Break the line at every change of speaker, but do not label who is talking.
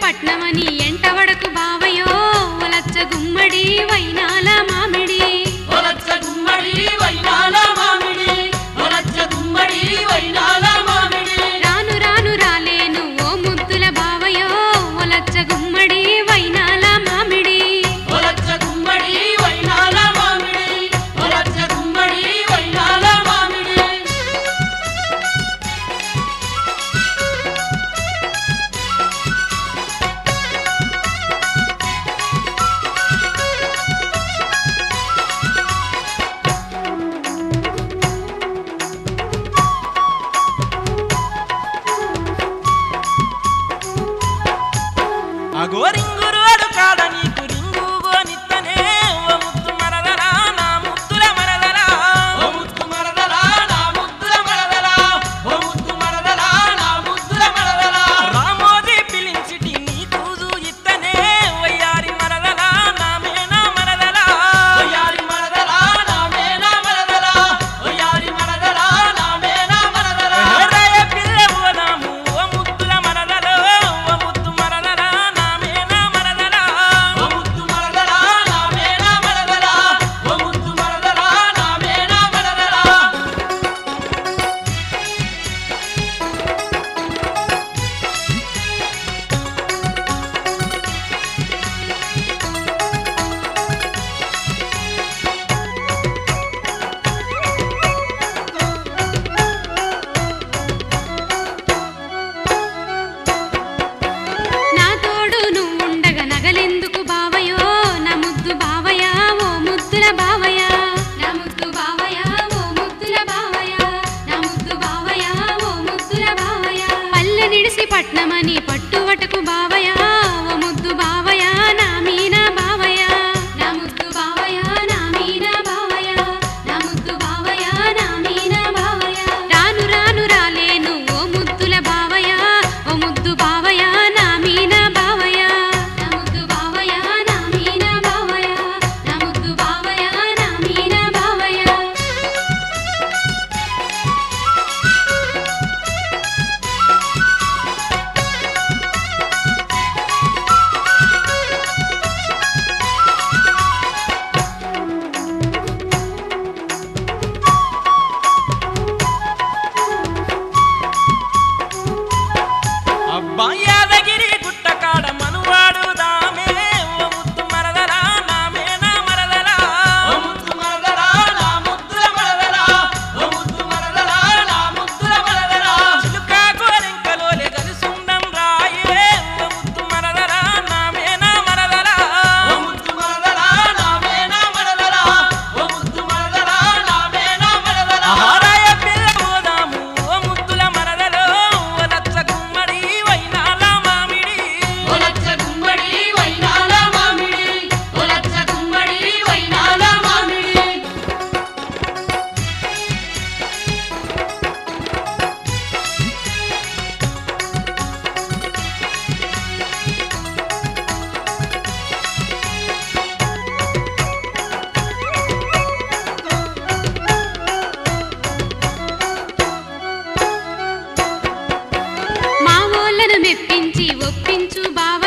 పట్నమని ఎంటవడకు బావయో ఒలచ్చ గుమ్మడి వైనాల మామిడి
ఒలచ్చ గుమ్మడి వైనాల మామిడి ఒలచ్చ గుమ్మడి వైనాల మామిడి
రాను రాను రాలేను ఓ ముద్దుల బావయో ఒలచ్చ గుమ్మడి వైనాల మామిడి
ఒలచ్చ గుమ్మడి వైనాల మామిడి ఒలచ్చ గుమ్మడి వైనాల మామిడి
అగోరింగురు అడుకాడ నీకు రింగుగో నిత్తనే ఓ ముద్దు మరదలా నా ముద్దుల మరదలా
ఓ ముద్దు మరదలా నా ముద్దుల మరదలా ఓ ముద్దు మరదలా నా ముద్దుల మరదలా
రామోజీ పిలించిటి నీ కూజు ఇత్తనే వయ్యారి మరదలా నా మేనా మరదలా
ఒయారి మరదలా నా మేనా మరదలా ఒయారి మరదలా నా మేనా మరదలా
రాయ పిల్ల పోదాము ఓ ముద్దుల మరదలో ఓ ముద్దు మరదలా నా మేనా మరదలా
ఓ ముద్దు మరదలా నా మేనా మరదలా ఓ ముద్దు మరదలా నా మేనా మరదలా
నా తోడు నువ్వుండగా నగలెందుకు బావయో నా ముద్దు బావయా ఓ ముద్దుల బావయా నా ముద్దు బావయా ఓ ముద్దుల బావయా నా ముద్దు బావయా ఓ ముద్దుల బావయా పల్లె నిడిసి పట్నమని పట్టువటకు బావయా ఓ ముద్దు బావయా నా మీనా బావయా నా ముద్దు బావయా నా మీనా బావయా నా ముద్దు బావయా నా మీనా బావయా రాను రాను రాలేను ఓ ముద్దుల బావయా ఓ ముద్దు బావయా నా మీనా బావయా నా ముద్దు బావయా నా మీనా బావయా నా ముద్దు బావయా నా మీనా బావయా
అబ్బా యాదగిరి గుట్టకాడ మనువాడు దామే ఓ ముద్దు మరదలా నా మేనా మరదలా
ఓ ముద్దు మరదలా నా ముద్దుల మరదలా ఓ ముద్దు మరదలా నా ముద్దుల మరదలా
చిలుకా గోరింకలోలే గలుసుండం రాయే ఓ ముద్దు మరదలా నా మేనా మరదలా
ఓ ముద్దు మరదలా నా మేనా మరదలా ఓ ముద్దు మరదలా నా మేనా మరదలా
ఆహారాయ పిల్ల పోదాము ఓ ముద్దుల మరదలో ఓ లచ్చ గుమ్మడి వైనాల మామిడి
ఒలచ్చ గుమ్మడి వైనాల మామిడి ఒలచ్చ గుమ్మడి వైనాల మామిడి
మా వోళ్ళను మెప్పించి ఒప్పించు బావ